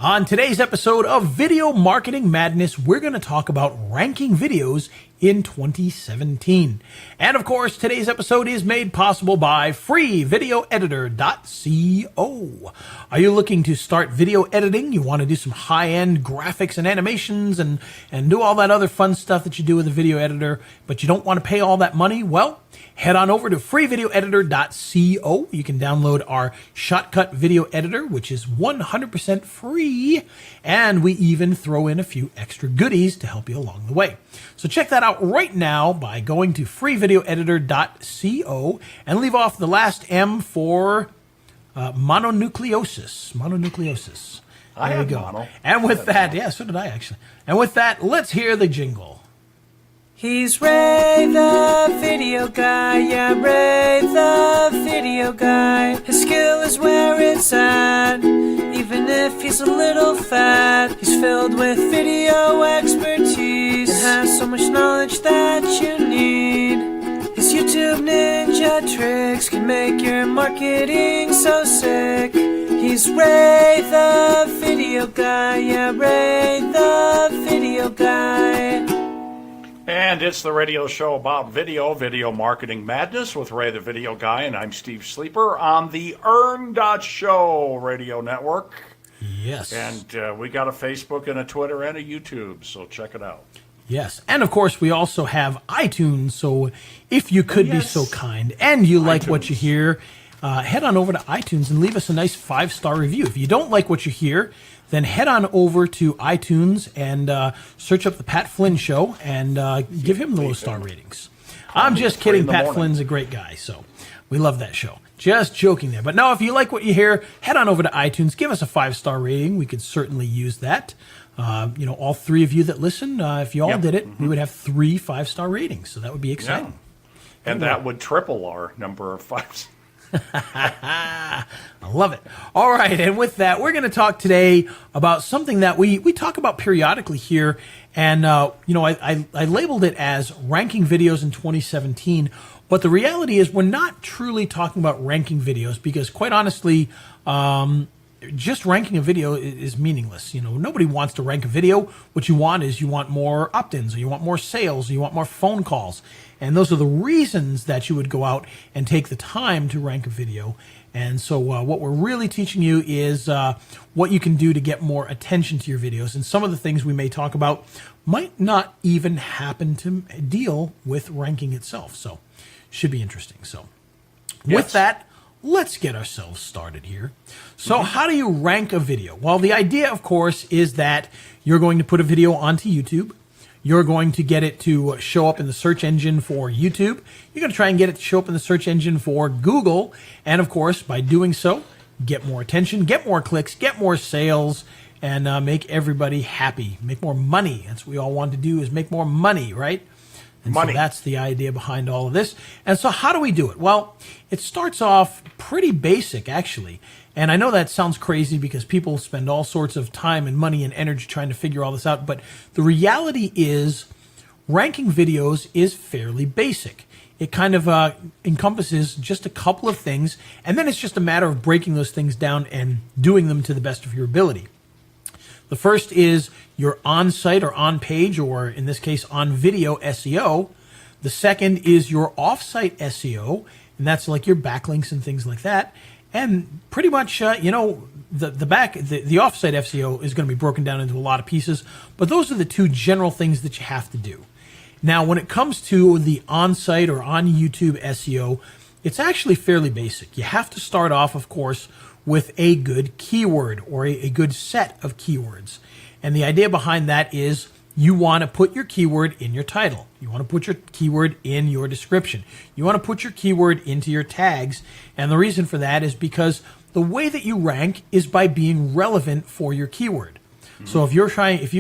On today's episode of Video Marketing Madness, we're going to talk about ranking videos in 2017. And of course, today's episode is made possible by freevideoeditor.co. Are you looking to start video editing? You want to do some high-end graphics and animations and do all that other fun stuff that you do with a video editor, but you don't want to pay all that money? Well, head on over to freevideoeditor.co. You can download our shortcut video editor, which is 100% free, and we even throw in a few extra goodies to help you along the way. So check that out right now by going to freevideoeditor.co and leave off the last M for mononucleosis. Mononucleosis. I There you had go. mono. And with that, yeah, so did I actually. And with that, let's hear the jingle. He's Ray the video guy, yeah, Ray the video guy. His skill is where it's at, even if he's a little fat. He's filled with video expertise and has so much knowledge that you need. His YouTube ninja tricks can make your marketing so sick. He's Ray the video guy, yeah, Ray the video guy. And it's the radio show about video marketing madness with Ray the Video Guy, and I'm Steve Sleeper on the Show radio network. Yes. And we got a Facebook and a Twitter and a YouTube, so check it out. Yes, and of course we also have iTunes, so if you could be so kind and you like what you hear, head on over to iTunes and leave us a nice 5-star review. If you don't like what you hear, then head on over to iTunes and search up the Pat Flynn Show and give him the low-star ratings. I'm just kidding, Pat Flynn's a great guy, so we love that show. Just joking there. But no, if you like what you hear, head on over to iTunes, give us a 5-star rating. We could certainly use that. All three of you that listen, if you all did it, we would have 3 5-star ratings, so that would be exciting. Yeah. And that would triple our number of 5s. I love it. All right, and with that, we're going to talk today about something that we talk about periodically here, and I labeled it as ranking videos in 2017, but the reality is we're not truly talking about ranking videos because, quite honestly, just ranking a video is meaningless. Nobody wants to rank a video. What you want is you want more opt-ins, or you want more sales, or you want more phone calls. And those are the reasons that you would go out and take the time to rank a video. And so what we're really teaching you is what you can do to get more attention to your videos. And some of the things we may talk about might not even happen to deal with ranking itself. So should be interesting. So with that, let's get ourselves started here. So how do you rank a video? Well, the idea, of course, is that you're going to put a video onto YouTube. You're going to get it to show up in the search engine for YouTube. You're going to try and get it to show up in the search engine for Google. And of course, by doing so, get more attention, get more clicks, get more sales, and make everybody happy, make more money. That's what we all want to do, is make more money, right? And so that's the idea behind all of this. And so how do we do it? Well, it starts off pretty basic, actually. And I know that sounds crazy because people spend all sorts of time and money and energy trying to figure all this out. But the reality is ranking videos is fairly basic. It kind of encompasses just a couple of things. And then it's just a matter of breaking those things down and doing them to the best of your ability. The first is your on-site or on-page, or in this case, on-video SEO. The second is your off-site SEO, and that's like your backlinks and things like that. And pretty much, the off-site SEO is going to be broken down into a lot of pieces, but those are the 2 general things that you have to do. Now, when it comes to the on-site or on YouTube SEO, it's actually fairly basic. You have to start off, of course, with a good keyword or a good set of keywords. And the idea behind that is you want to put your keyword in your title. You want to put your keyword in your description. You want to put your keyword into your tags. And the reason for that is because the way that you rank is by being relevant for your keyword. So if you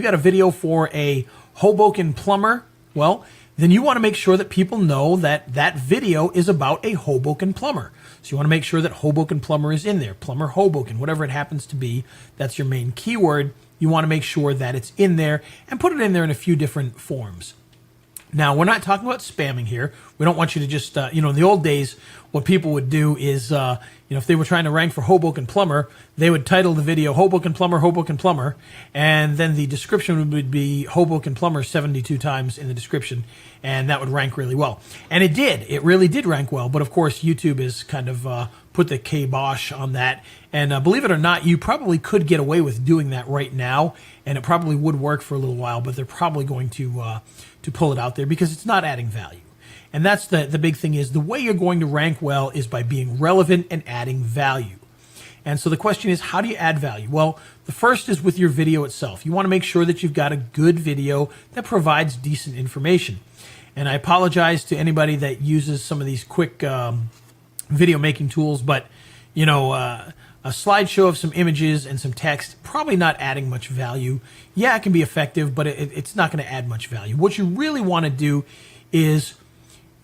got a video for a Hoboken plumber, well, then you want to make sure that people know that that video is about a Hoboken plumber. So you want to make sure that Hoboken plumber is in there, plumber Hoboken, whatever it happens to be. That's your main keyword. You want to make sure that it's in there and put it in there in a few different forms. Now, we're not talking about spamming here. We don't want you to just, in the old days, what people would do is, if they were trying to rank for Hoboken Plumber, they would title the video Hoboken Plumber, and then the description would be Hoboken Plumber 72 times in the description, and that would rank really well. And it did. It really did rank well, but of course, YouTube has kind of put the kibosh on that. And believe it or not, you probably could get away with doing that right now, and it probably would work for a little while, but they're probably going to pull it out there because it's not adding value. And that's the big thing is the way you're going to rank well is by being relevant and adding value. And so the question is, how do you add value? Well, the first is with your video itself. You want to make sure that you've got a good video that provides decent information. And I apologize to anybody that uses some of these quick video making tools, but a slideshow of some images and some text, probably not adding much value. Yeah, it can be effective, but it's not going to add much value. What you really want to do is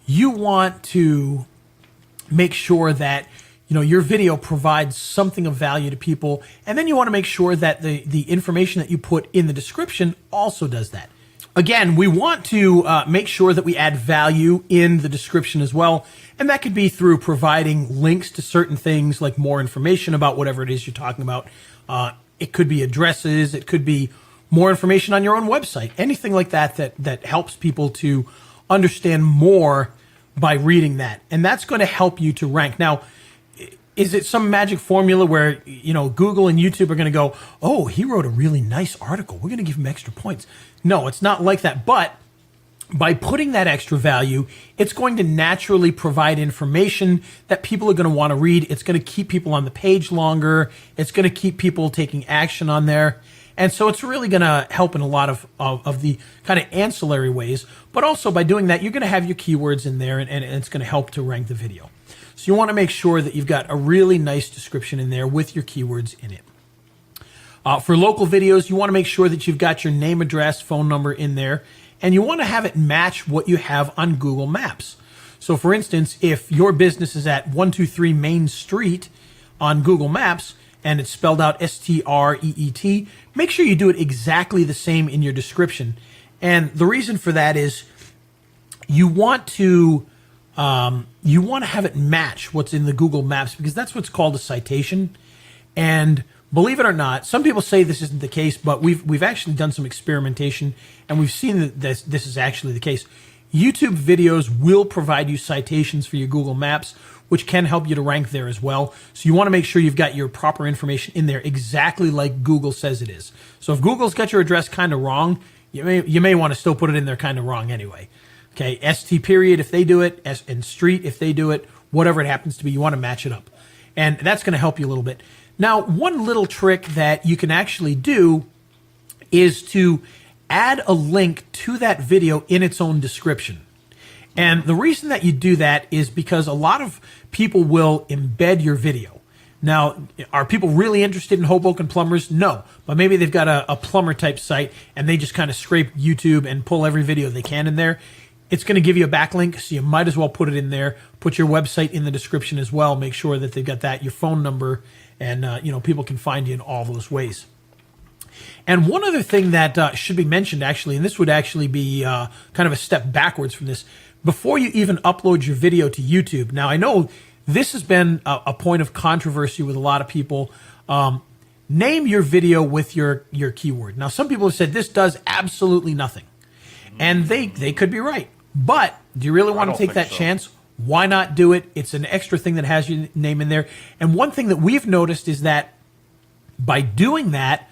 you want to make sure that your video provides something of value to people, and then you want to make sure that the information that you put in the description also does that. Again, we want to make sure that we add value in the description as well, and that could be through providing links to certain things, like more information about whatever it is you're talking about. It could be addresses, it could be more information on your own website, anything like that helps people to understand more by reading that. And that's going to help you to rank. Now, is it some magic formula where, Google and YouTube are going to go, oh, he wrote a really nice article, we're going to give him extra points? No, it's not like that. But by putting that extra value, it's going to naturally provide information that people are going to want to read. It's going to keep people on the page longer. It's going to keep people taking action on there. And so it's really going to help in a lot of the kind of ancillary ways. But also by doing that, you're going to have your keywords in there, and it's going to help to rank the video. So you want to make sure that you've got a really nice description in there with your keywords in it. For local videos, you want to make sure that you've got your name, address, phone number in there, and you want to have it match what you have on Google Maps. So for instance, if your business is at 123 Main Street on Google Maps, and it's spelled out STREET, make sure you do it exactly the same in your description. And the reason for that is you want to have it match what's in the Google Maps, because that's what's called a citation. And believe it or not, some people say this isn't the case, but we've actually done some experimentation, and we've seen that this is actually the case. YouTube videos will provide you citations for your Google Maps, which can help you to rank there as well. So you want to make sure you've got your proper information in there exactly like Google says it is. So if Google's got your address kind of wrong, you may want to still put it in there kind of wrong anyway. Okay, ST period if they do it, and street if they do it, whatever it happens to be, you want to match it up. And that's going to help you a little bit. Now, one little trick that you can actually do is to add a link to that video in its own description. And the reason that you do that is because a lot of people will embed your video. Now, are people really interested in Hoboken plumbers? No, but maybe they've got a plumber type site and they just kind of scrape YouTube and pull every video they can in there. It's going to give you a backlink, so you might as well put it in there. Put your website in the description as well. Make sure that they've got that, your phone number, and people can find you in all those ways. And one other thing that should be mentioned, actually, and this would actually be kind of a step backwards from this, before you even upload your video to YouTube. Now, I know this has been a point of controversy with a lot of people. Name your video with your keyword. Now, some people have said this does absolutely nothing. And they could be right. But do you really want to take that chance? Why not do it? It's an extra thing that has your name in there. And one thing that we've noticed is that by doing that,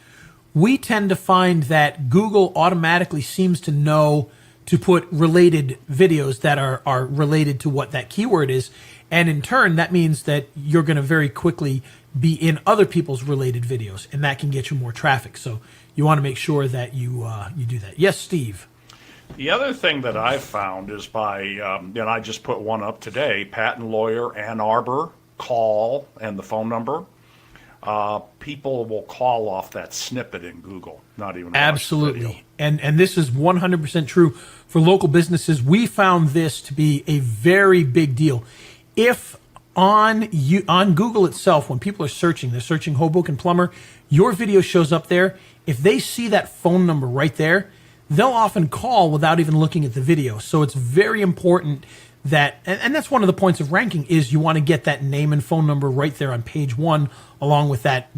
we tend to find that Google automatically seems to know to put related videos that are related to what that keyword is. And in turn, that means that you're going to very quickly be in other people's related videos, and that can get you more traffic. So you want to make sure that you do that. Yes, Steve? The other thing that I've found is by, and I just put one up today, patent lawyer, Ann Arbor, call, and the phone number. People will call off that snippet in Google, not even absolutely. And this is 100% true for local businesses. We found this to be a very big deal. If on Google itself, when people are searching, they're searching Hoboken plumber, your video shows up there. If they see that phone number right there, they'll often call without even looking at the video. So it's very important that, and that's one of the points of ranking, is you want to get that name and phone number right there on page one, along with that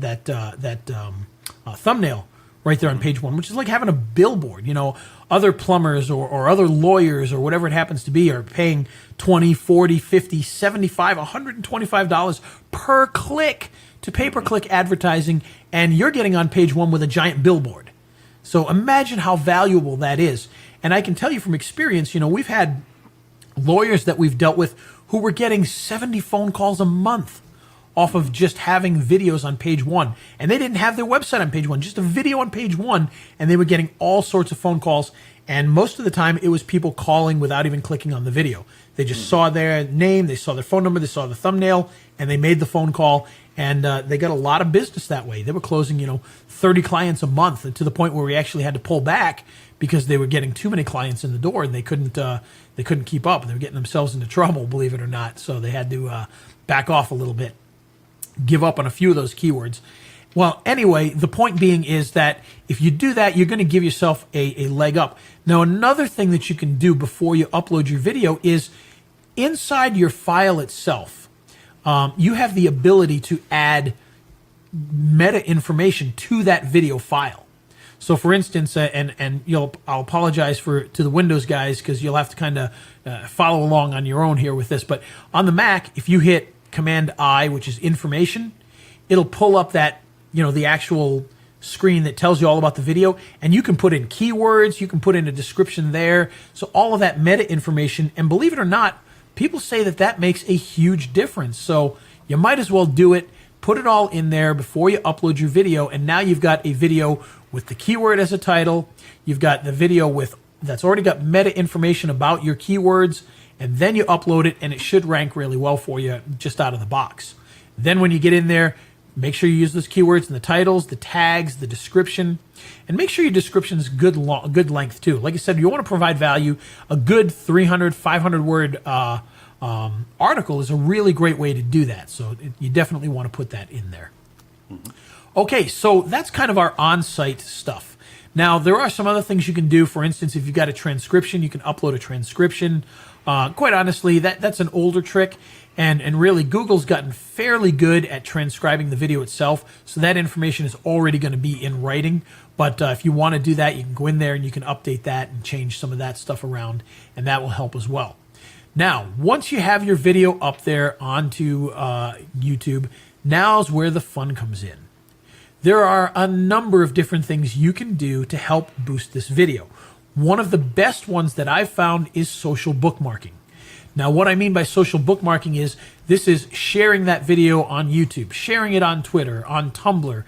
thumbnail right there on page one, which is like having a billboard. You know, other plumbers or other lawyers or whatever it happens to be are paying $20, $40, $50, $75, $125 per click to pay-per-click advertising, and you're getting on page one with a giant billboard. So imagine how valuable that is. And I can tell you from experience, you know, we've had lawyers that we've dealt with who were getting 70 phone calls a month off of just having videos on page one. And they didn't have their website on page one, just a video on page one, and they were getting all sorts of phone calls. And most of the time, it was people calling without even clicking on the video. They just saw their name, they saw their phone number, they saw the thumbnail, and they made the phone call. And they got a lot of business that way. They were closing, 30 clients a month, to the point where we actually had to pull back because they were getting too many clients in the door, and they couldn't keep up. They were getting themselves into trouble, believe it or not. So they had to back off a little bit, give up on a few of those keywords. Well, anyway, the point being is that if you do that, you're going to give yourself a leg up. Now, another thing that you can do before you upload your video is inside your file itself, you have the ability to add meta information to that video file. So, for instance, I'll apologize to the Windows guys, because you'll have to kind of follow along on your own here with this. But on the Mac, if you hit Command I, which is information, it'll pull up that, the actual screen that tells you all about the video, and you can put in keywords, you can put in a description there. So all of that meta information, and believe it or not, people say that makes a huge difference. So you might as well do it. Put it all in there before you upload your video, and now you've got a video with the keyword as a title. You've got the video that's already got meta information about your keywords, and then you upload it, and it should rank really well for you just out of the box. Then when you get in there, make sure you use those keywords in the titles, the tags, the description, and make sure your description is good length too. Like I said, you want to provide value. A good 300, 500 word article is a really great way to do that. So you definitely want to put that in there. Okay, so that's kind of our on-site stuff. Now, there are some other things you can do. For instance, if you've got a transcription, you can upload a transcription. Quite honestly, that's an older trick. And really, Google's gotten fairly good at transcribing the video itself, so that information is already going to be in writing. But if you want to do that, you can go in there and you can update that and change some of that stuff around, and that will help as well. Now, once you have your video up there onto YouTube, now's where the fun comes in. There are a number of different things you can do to help boost this video. One of the best ones that I've found is social bookmarking. Now, what I mean by social bookmarking is this is sharing that video on YouTube, sharing it on Twitter, on Tumblr,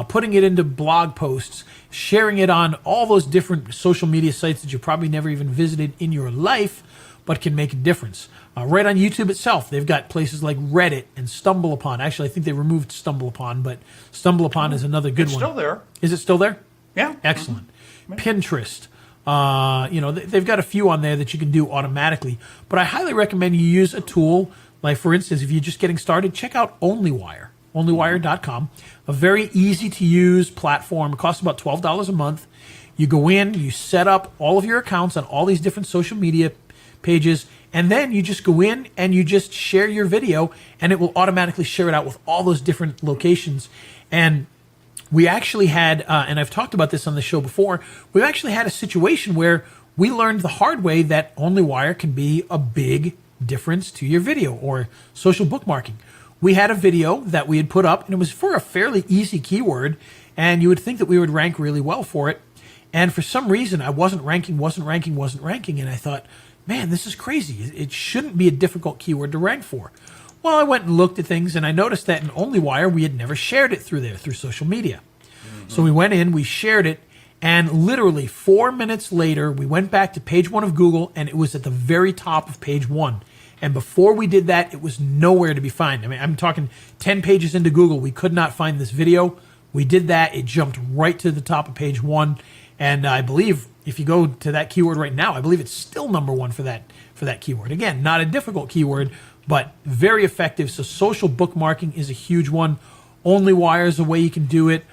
putting it into blog posts, sharing it on all those different social media sites that you probably never even visited in your life, but can make a difference. Right on YouTube itself, they've got places like Reddit and StumbleUpon. Actually, I think they removed StumbleUpon, but StumbleUpon is another good one. It's still there. Is it still there? Yeah. Excellent. Pinterest. They've got a few on there that you can do automatically, but I highly recommend you use a tool. Like, for instance, if you're just getting started, check out OnlyWire, onlywire.com, a very easy to use platform. It costs about $12 a month. You go in, you set up all of your accounts on all these different social media pages, and then you just go in and you just share your video, and it will automatically share it out with all those different locations. And we actually had, and I've talked about this on the show before, we've actually had a situation where we learned the hard way that OnlyWire can be a big difference to your video or social bookmarking. We had a video that we had put up, and it was for a fairly easy keyword, and you would think that we would rank really well for it. And for some reason, I wasn't ranking, and I thought, man, this is crazy. It shouldn't be a difficult keyword to rank for. Well, I went and looked at things, and I noticed that in OnlyWire, we had never shared it through social media. So we went in, we shared it, and literally 4 minutes later, we went back to page one of Google, and it was at the very top of page one. And before we did that, it was nowhere to be found. I mean, I'm talking 10 pages into Google, we could not find this video. We did that, it jumped right to the top of page one, and I believe if you go to that keyword right now, I believe it's still number one for that keyword. Again, not a difficult keyword, but very effective. So social bookmarking is a huge one. OnlyWire is a way you can do it.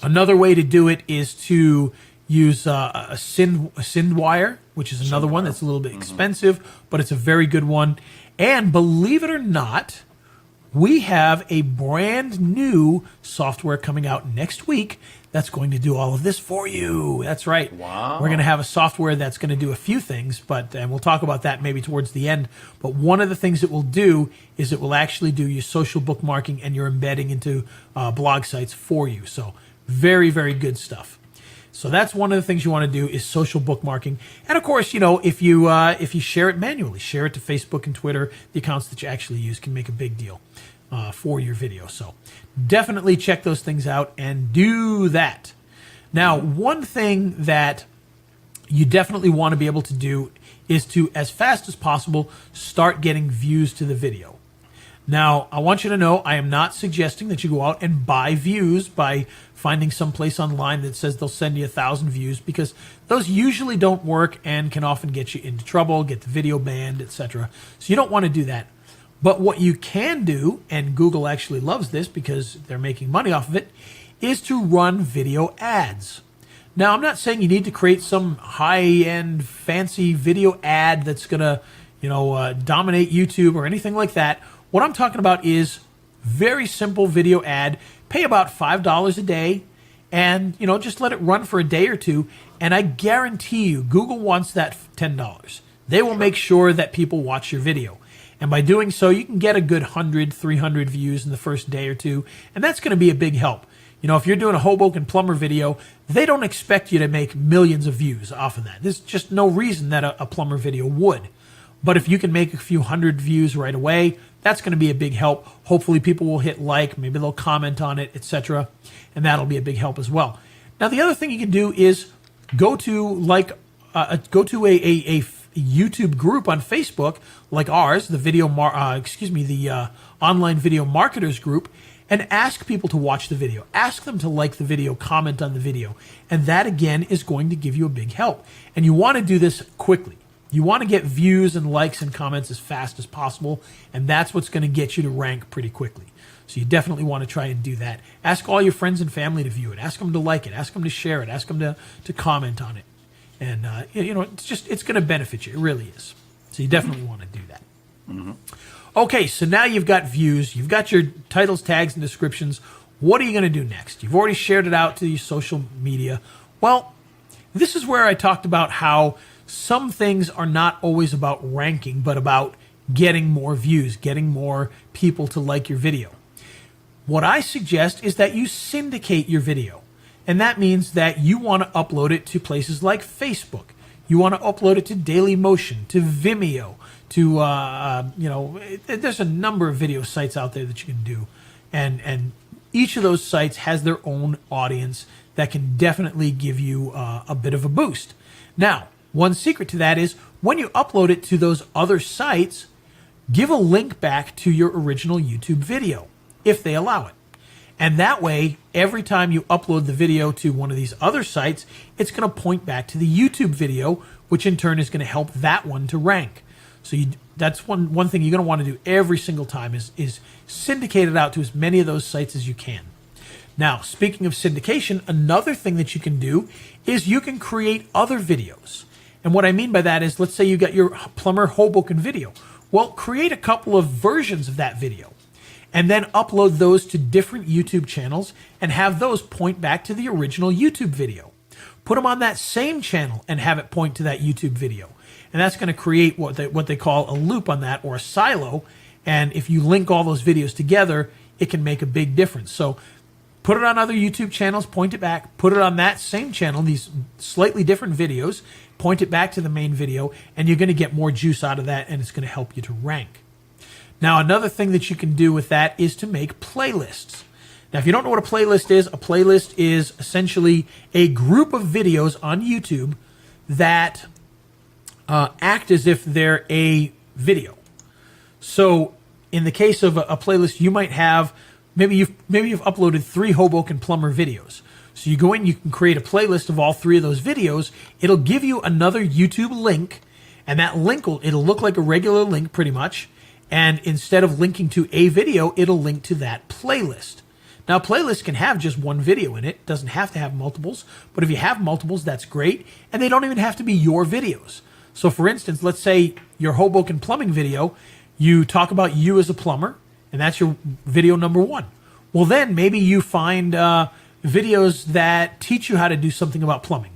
Another way to do it is to use a SyndWire, which is another one that's a little bit expensive, but it's a very good one. And believe it or not, we have a brand new software coming out next week that's going to do all of this for you. That's right. Wow. We're going to have a software that's going to do a few things, and we'll talk about that maybe towards the end. But one of the things it will do is it will actually do your social bookmarking and your embedding into blog sites for you. So very, very good stuff. So that's one of the things you want to do is social bookmarking. And of course, if you share it manually, share it to Facebook and Twitter, the accounts that you actually use can make a big deal for your video. So definitely check those things out and do that. Now, one thing that you definitely want to be able to do is to, as fast as possible, start getting views to the video. Now, I want you to know I am not suggesting that you go out and buy views by finding some place online that says they'll send you 1,000 views, because those usually don't work and can often get you into trouble, get the video banned, etc. So you don't want to do that. But what you can do, and Google actually loves this because they're making money off of it, is to run video ads. Now, I'm not saying you need to create some high-end fancy video ad that's going to, dominate YouTube or anything like that. What I'm talking about is very simple video ad. Pay about $5 a day and, just let it run for a day or two. And I guarantee you, Google wants that $10. They will make sure that people watch your video. And by doing so, you can get a good 100, 300 views in the first day or two. And that's going to be a big help. If you're doing a Hoboken plumber video, they don't expect you to make millions of views off of that. There's just no reason that a plumber video would. But if you can make a few hundred views right away, that's going to be a big help. Hopefully people will hit like, maybe they'll comment on it, etc. And that'll be a big help as well. Now, the other thing you can do is go to a YouTube group on Facebook like ours, the Online Video Marketers Group, and ask people to watch the video. Ask them to like the video, comment on the video. And that, again, is going to give you a big help. And you want to do this quickly. You want to get views and likes and comments as fast as possible, and that's what's going to get you to rank pretty quickly. So you definitely want to try and do that. Ask all your friends and family to view it. Ask them to like it. Ask them to share it. Ask them to comment on it. And, it's going to benefit you. It really is. So you definitely want to do that. Mm-hmm. Okay, so now you've got views. You've got your titles, tags, and descriptions. What are you going to do next? You've already shared it out to your social media. Well, this is where I talked about how some things are not always about ranking, but about getting more views, getting more people to like your video. What I suggest is that you syndicate your video. And that means that you want to upload it to places like Facebook. You want to upload it to Dailymotion, to Vimeo, to, there's a number of video sites out there that you can do. And each of those sites has their own audience that can definitely give you a bit of a boost. Now, one secret to that is when you upload it to those other sites, give a link back to your original YouTube video, if they allow it. And that way, every time you upload the video to one of these other sites, it's going to point back to the YouTube video, which in turn is going to help that one to rank. So that's one thing you're going to want to do every single time is syndicate it out to as many of those sites as you can. Now, speaking of syndication, another thing that you can do is you can create other videos. And what I mean by that is, let's say you got your plumber Hoboken video. Well, create a couple of versions of that video and then upload those to different YouTube channels and have those point back to the original YouTube video. Put them on that same channel and have it point to that YouTube video. And that's going to create what they call a loop on that, or a silo. And if you link all those videos together, it can make a big difference. So put it on other YouTube channels, point it back, put it on that same channel, these slightly different videos, point it back to the main video, and you're going to get more juice out of that, and it's going to help you to rank. Now, another thing that you can do with that is to make playlists. Now, if you don't know what a playlist is essentially a group of videos on YouTube that act as if they're a video. So in the case of a playlist, you might have, maybe you've uploaded 3 Hoboken plumber videos. So you go in, you can create a playlist of all 3 of those videos. It'll give you another YouTube link, and that link it'll look like a regular link pretty much. And instead of linking to a video, it'll link to that playlist. Now, a playlist can have just one video in it. It doesn't have to have multiples, but if you have multiples, that's great. And they don't even have to be your videos. So for instance, let's say your Hoboken plumbing video, you talk about you as a plumber, and that's your video number 1. Well, then maybe you find videos that teach you how to do something about plumbing.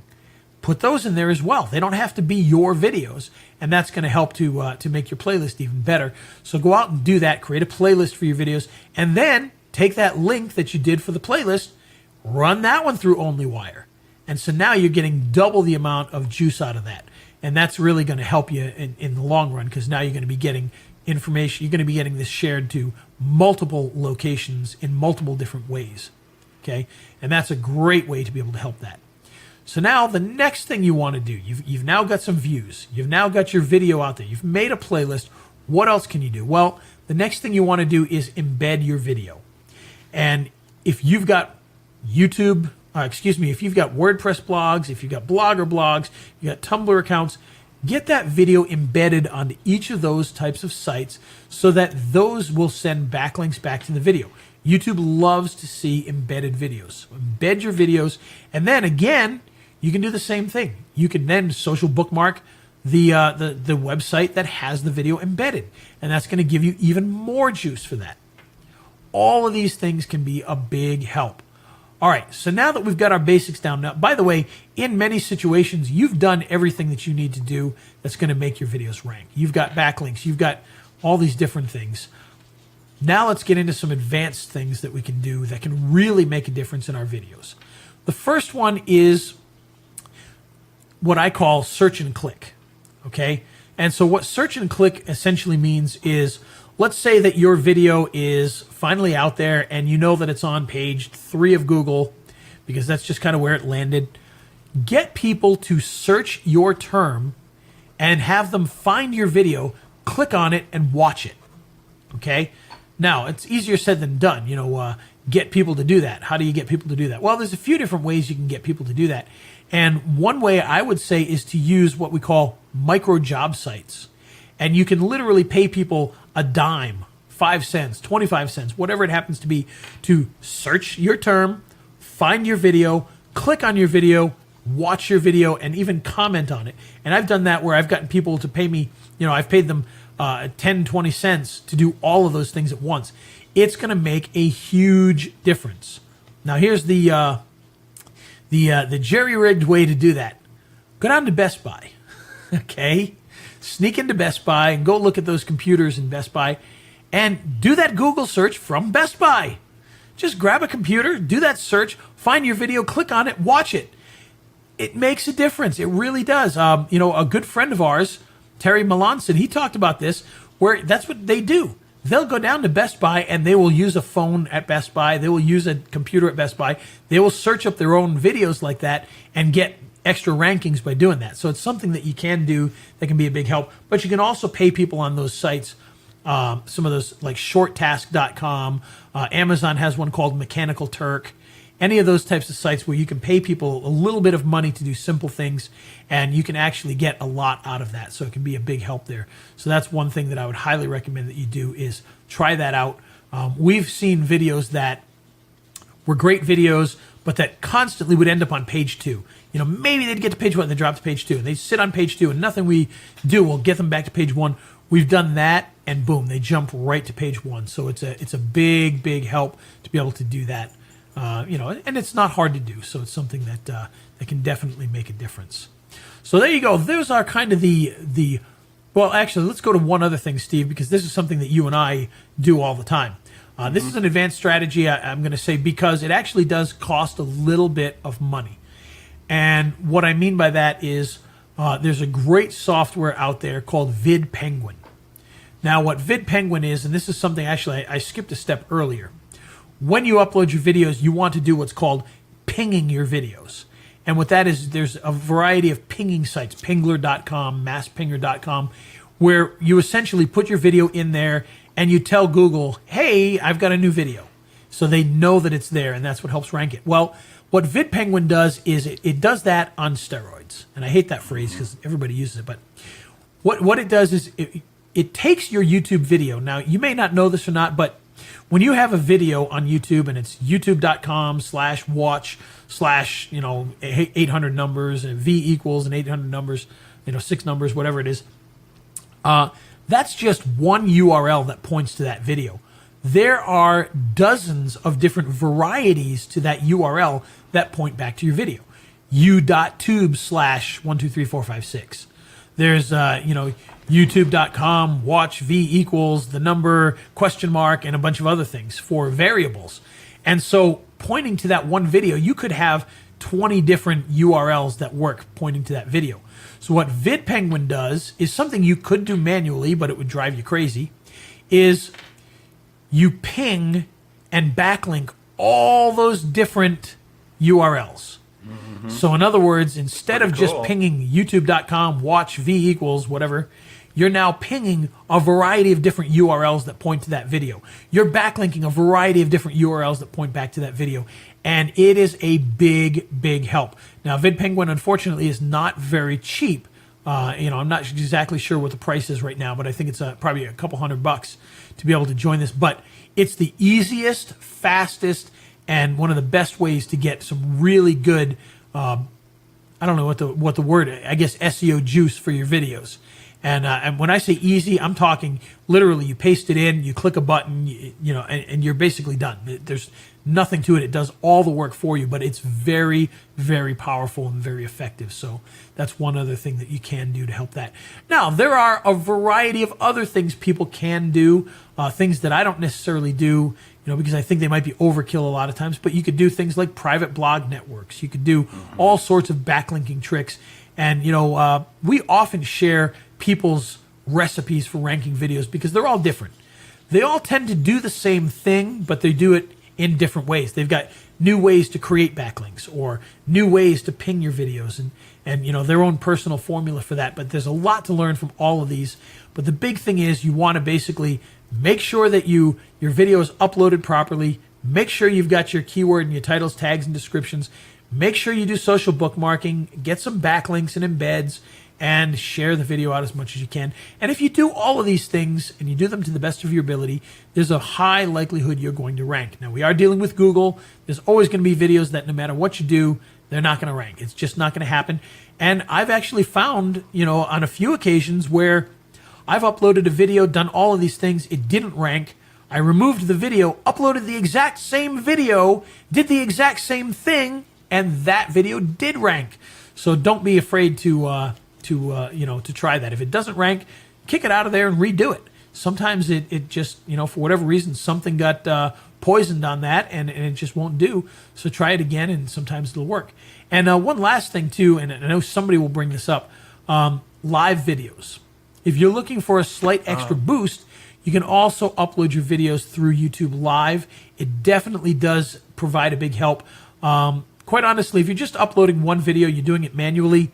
Put those in there as well. They don't have to be your videos, and that's going to help to make your playlist even better. So go out and do that. Create a playlist for your videos, and then take that link that you did for the playlist, run that one through OnlyWire. And so now you're getting double the amount of juice out of that. And that's really going to help you in the long run, because now you're going to be getting information. You're going to be getting this shared to multiple locations in multiple different ways. Okay? And that's a great way to be able to help that. So now the next thing you want to do, you've now got some views. You've now got your video out there. You've made a playlist. What else can you do? Well, the next thing you want to do is embed your video. And if you've got if you've got WordPress blogs, if you've got Blogger blogs, you've got Tumblr accounts, get that video embedded onto each of those types of sites so that those will send backlinks back to the video. YouTube loves to see embedded videos. So embed your videos, and then again, you can do the same thing. You can then social bookmark the website that has the video embedded, and that's going to give you even more juice for that. All of these things can be a big help. All right, so now that we've got our basics down, now, by the way, in many situations, you've done everything that you need to do that's going to make your videos rank. You've got backlinks, you've got all these different things. Now let's get into some advanced things that we can do that can really make a difference in our videos. The first one is what I call search and click, okay? And so what search and click essentially means is, let's say that your video is finally out there and you know that it's on page 3 of Google because that's just kind of where it landed. Get people to search your term and have them find your video, click on it, and watch it. Okay? Now, it's easier said than done, get people to do that. How do you get people to do that? Well, there's a few different ways you can get people to do that. And one way I would say is to use what we call micro job sites. And you can literally pay people a dime, 5 cents, 25 cents, whatever it happens to be, to search your term, find your video, click on your video, watch your video, and even comment on it. And I've done that where I've gotten people to pay me, I've paid them 10, 20 cents to do all of those things at once. It's going to make a huge difference. Now, here's the jerry-rigged way to do that. Go down to Best Buy, okay? Sneak into Best Buy and go look at those computers in Best Buy and do that Google search from Best Buy. Just grab a computer, do that search, find your video, click on it, watch it. It makes a difference. It really does. A good friend of ours, Terry Melanson, he talked about this, where that's what they do. They'll go down to Best Buy and they will use a phone at Best Buy. They will use a computer at Best Buy. They will search up their own videos like that and get extra rankings by doing that. So it's something that you can do that can be a big help. But you can also pay people on those sites. Some of those, like shorttask.com. Amazon has one called Mechanical Turk. Any of those types of sites where you can pay people a little bit of money to do simple things, and you can actually get a lot out of that. So it can be a big help there. So that's one thing that I would highly recommend that you do, is try that out. We've seen videos that were great videos, but that constantly would end up on page 2. Maybe they'd get to page 1 and they drop to page 2, and they sit on page 2, and nothing we do will get them back to page 1. We've done that, and boom, they jump right to page 1. So it's a big, big help to be able to do that. And it's not hard to do, so it's something that can definitely make a difference. So there you go. Those are kind of well, actually, let's go to one other thing, Steve, because this is something that you and I do all the time. This is an advanced strategy, I'm going to say, because it actually does cost a little bit of money. And what I mean by that is there's a great software out there called Vid Penguin. Now, what Vid Penguin is, and this is something actually I skipped a step earlier. When you upload your videos, you want to do what's called pinging your videos. And what that is, there's a variety of pinging sites, pingler.com, masspinger.com, where you essentially put your video in there and you tell Google, hey, I've got a new video. So they know that it's there, and that's what helps rank it. Well, what Vid Penguin does is it does that on steroids. And I hate that phrase because everybody uses it. But what it does is it takes your YouTube video. Now, you may not know this or not, but When you have a video on YouTube and it's youtube.com/watch/ 800 numbers and V equals and 800 numbers, 6 numbers, whatever it is, that's just one URL that points to that video. There are dozens of different varieties to that URL that point back to your video. u.tube/123456. There's, youtube.com, watch V equals the number, question mark, and a bunch of other things for variables. And so pointing to that one video, you could have 20 different URLs that work pointing to that video. So what Vid Penguin does is something you could do manually, but it would drive you crazy, is you ping and backlink all those different URLs. Mm-hmm. So in other words, instead of just pinging youtube.com, watch V equals whatever, you're now pinging a variety of different URLs that point to that video. You're backlinking a variety of different URLs that point back to that video. And it is a big, big help. Now, Vid Penguin, unfortunately, is not very cheap. I'm not exactly sure what the price is right now, but I think it's probably a couple $100 to be able to join this. But it's the easiest, fastest, and one of the best ways to get some really good, I don't know what the word, I guess SEO juice for your videos. And when I say easy, I'm talking literally you paste it in, you click a button, and you're basically done. There's nothing to it. It does all the work for you, but it's very, very powerful and very effective. So that's one other thing that you can do to help that. Now, there are a variety of other things people can do, things that I don't necessarily do, because I think they might be overkill a lot of times, but you could do things like private blog networks. You could do all sorts of backlinking tricks. And, we often share people's recipes for ranking videos because they're all different. They all tend to do the same thing, but they do it in different ways. They've got new ways to create backlinks or new ways to ping your videos and their own personal formula for that. But there's a lot to learn from all of these. But the big thing is you want to basically make sure that your video is uploaded properly. Make sure you've got your keyword and your titles, tags, and descriptions. Make sure you do social bookmarking, get some backlinks and embeds, and share the video out as much as you can. And if you do all of these things and you do them to the best of your ability, there's a high likelihood you're going to rank. Now, we are dealing with Google. There's always going to be videos that no matter what you do, they're not going to rank. It's just not going to happen. And I've actually found, on a few occasions where I've uploaded a video, done all of these things, it didn't rank. I removed the video, uploaded the exact same video, did the exact same thing, and that video did rank. So don't be afraid to try that. If it doesn't rank, kick it out of there and redo it. Sometimes it just, for whatever reason, something got poisoned on that and it just won't do. So try it again and sometimes it'll work. And one last thing too, and I know somebody will bring this up, live videos. If you're looking for a slight extra boost, you can also upload your videos through YouTube Live. It definitely does provide a big help. Quite honestly, if you're just uploading one video, you're doing it manually,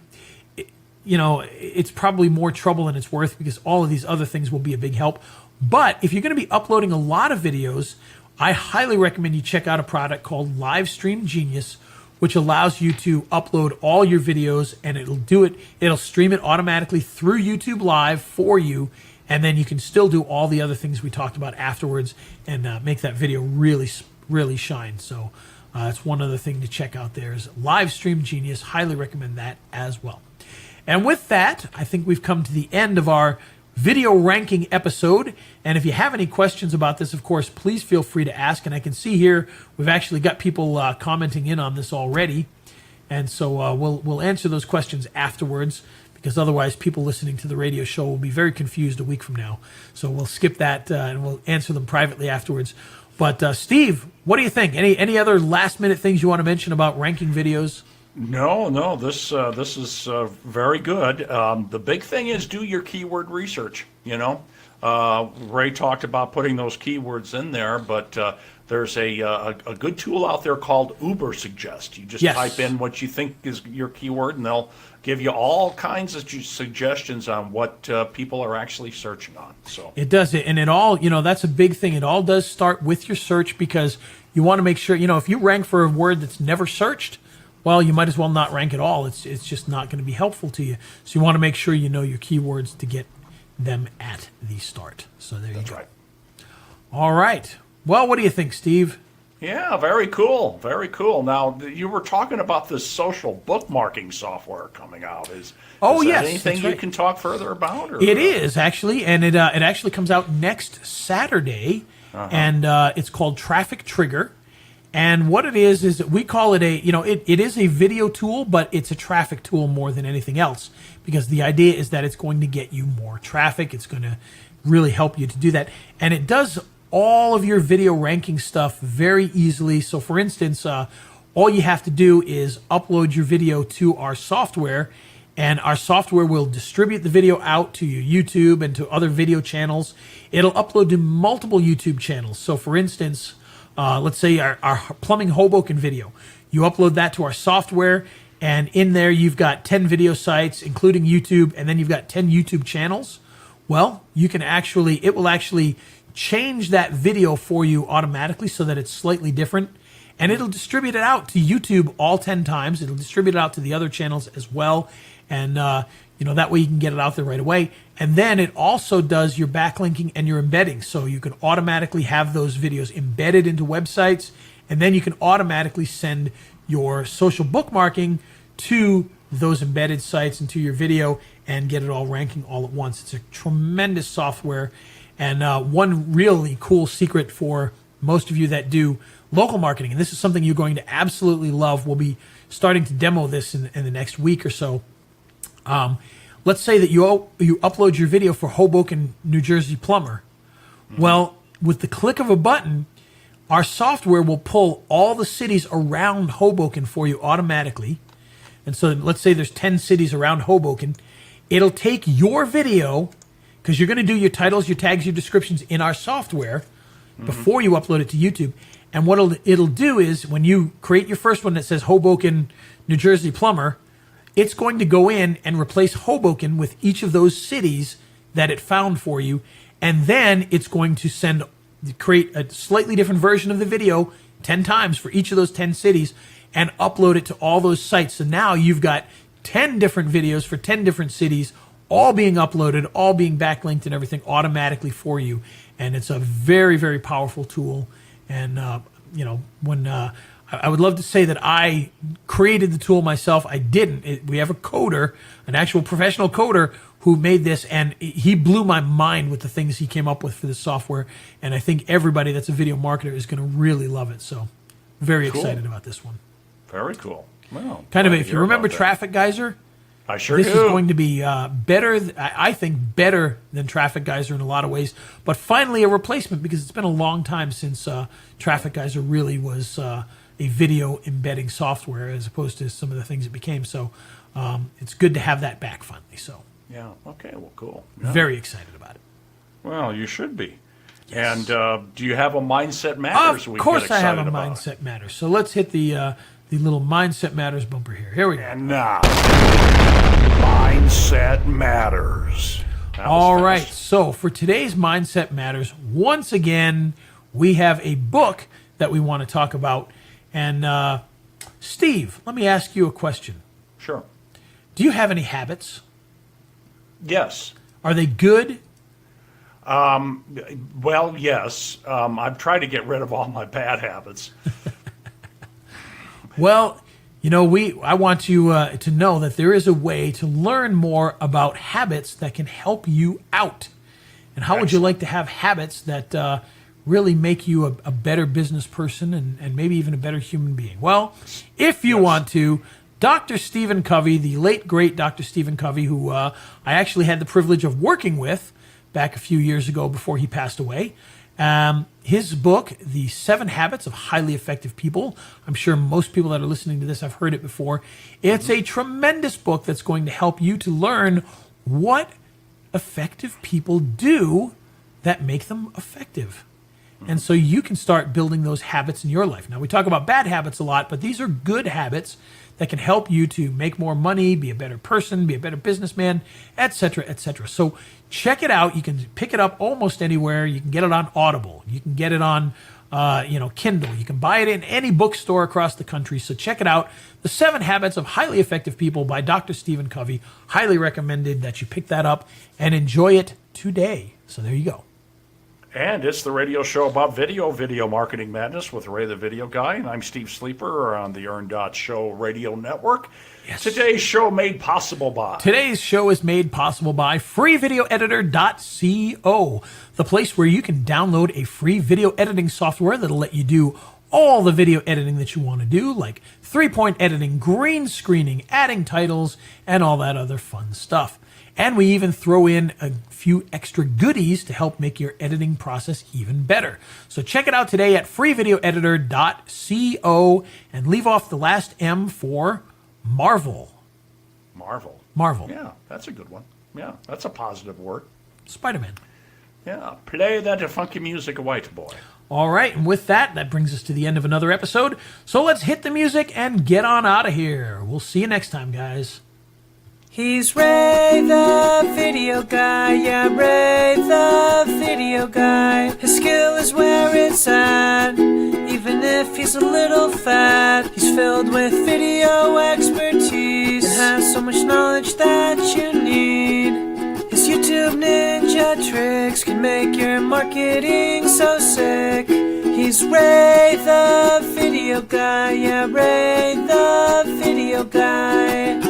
it's probably more trouble than it's worth because all of these other things will be a big help. But if you're going to be uploading a lot of videos, I highly recommend you check out a product called Livestream Genius, which allows you to upload all your videos and it'll stream it automatically through YouTube Live for you. And then you can still do all the other things we talked about afterwards and make that video really, really shine. So that's one other thing to check out there is Livestream Genius. Highly recommend that as well. And with that, I think we've come to the end of our video ranking episode. And if you have any questions about this, of course, please feel free to ask. And I can see here we've actually got people commenting in on this already. And so we'll answer those questions afterwards because otherwise people listening to the radio show will be very confused a week from now. So we'll skip that and we'll answer them privately afterwards. But Steve, what do you think? Any other last minute things you want to mention about ranking videos? No, this is very good. The big thing is do your keyword research. Ray talked about putting those keywords in there, but there's a good tool out there called Uber Suggest. You just type in what you think is your keyword, and they'll give you all kinds of suggestions on what people are actually searching on. So it does it, and it all that's a big thing. It all does start with your search because you want to make sure if you rank for a word that's never searched, well, you might as well not rank at all. It's just not going to be helpful to you. So you want to make sure you know your keywords to get them at the start. So there you go. That's right. All right. Well, what do you think, Steve? Yeah, very cool. Very cool. Now, you were talking about this social bookmarking software coming out. Is Oh, that yes, anything that's you right. can talk further about? Or? It is actually, and it actually comes out next Saturday, and it's called Traffic Trigger. And what it is that we call it it is a video tool, but it's a traffic tool more than anything else, because the idea is that it's going to get you more traffic. It's going to really help you to do that, and it does all of your video ranking stuff very easily. So, for instance, all you have to do is upload your video to our software, and our software will distribute the video out to your YouTube and to other video channels. It'll upload to multiple YouTube channels. So, for instance, let's say our plumbing Hoboken video. You upload that to our software, and in there you've got 10 video sites, including YouTube, and then you've got 10 YouTube channels. Well, it will actually change that video for you automatically so that it's slightly different, and it'll distribute it out to YouTube all 10 times. It'll distribute it out to the other channels as well, and that way you can get it out there right away. And then it also does your backlinking and your embedding, so you can automatically have those videos embedded into websites, and then you can automatically send your social bookmarking to those embedded sites and to your video and get it all ranking all at once. It's a tremendous software. And one really cool secret for most of you that do local marketing, and this is something you're going to absolutely love. We'll be starting to demo this in the next week or so. Let's say that you upload your video for Hoboken, New Jersey plumber. Well, with the click of a button, our software will pull all the cities around Hoboken for you automatically. And so let's say there's 10 cities around Hoboken. It'll take your video, because you're going to do your titles, your tags, your descriptions in our software before you upload it to YouTube. And what it'll do is when you create your first one that says Hoboken, New Jersey plumber, it's going to go in and replace Hoboken with each of those cities that it found for you. And then it's going to create a slightly different version of the video 10 times for each of those 10 cities and upload it to all those sites. So now you've got 10 different videos for 10 different cities, all being uploaded, all being backlinked and everything automatically for you. And it's a very, very powerful tool. And, I would love to say that I created the tool myself. I didn't. We have a coder, an actual professional coder who made this, and he blew my mind with the things he came up with for this software. And I think everybody that's a video marketer is going to really love it. So very excited about this one. Very cool. Well, if you remember Traffic Geyser, I sure this do. is going to be better, I think better than Traffic Geyser in a lot of ways, but finally a replacement, because it's been a long time since Traffic Geyser really was a video embedding software as opposed to some of the things it became. So it's good to have that back finally. So yeah, okay, well, cool. Yeah. Very excited about it. Well, you should be. Yes. And do you have a Mindset Matters? Of course I have a Mindset Matters. So let's hit the little Mindset Matters bumper here. Here we go. And now, Mindset Matters. All right. So for today's Mindset Matters, once again, we have a book that we want to talk about. And Steve, let me ask you a question. Sure. Do you have any habits? Yes. Are they good? Well, yes. I've tried to get rid of all my bad habits. Well, I want you to know that there is a way to learn more about habits that can help you out. And how would you like to have habits that really make you a better business person and maybe even a better human being? Well, if you want to, Dr. Stephen Covey, the late, great Dr. Stephen Covey, who I actually had the privilege of working with back a few years ago before he passed away. His book, The 7 Habits of Highly Effective People. I'm sure most people that are listening to this have heard it before. It's a tremendous book that's going to help you to learn what effective people do that make them effective. And so you can start building those habits in your life. Now, we talk about bad habits a lot, but these are good habits that can help you to make more money, be a better person, be a better businessman, etc., etc. So check it out. You can pick it up almost anywhere. You can get it on Audible. You can get it on, Kindle. You can buy it in any bookstore across the country. So check it out. The 7 Habits of Highly Effective People by Dr. Stephen Covey. Highly recommended that you pick that up and enjoy it today. So there you go. And it's the radio show about video marketing madness with Ray the Video Guy. And I'm Steve Sleeper on the Earn Show Radio Network. Yes. Today's show made possible by... Today's show is made possible by freevideoeditor.co, the place where you can download a free video editing software that'll let you do all the video editing that you want to do, like 3-point editing, green screening, adding titles, and all that other fun stuff. And we even throw in a few extra goodies to help make your editing process even better. So check it out today at freevideoeditor.co and leave off the last M for Marvel. Marvel. Yeah, that's a good one. Yeah, that's a positive word. Spider-Man. Yeah, play that funky music, white boy. All right, and with that, that brings us to the end of another episode. So let's hit the music and get on out of here. We'll see you next time, guys. He's Ray the Video Guy, yeah, Ray the Video Guy. His skill is where it's at, even if he's a little fat. He's filled with video expertise and has so much knowledge that you need. His YouTube ninja tricks can make your marketing so sick. He's Ray the Video Guy, yeah, Ray the Video Guy.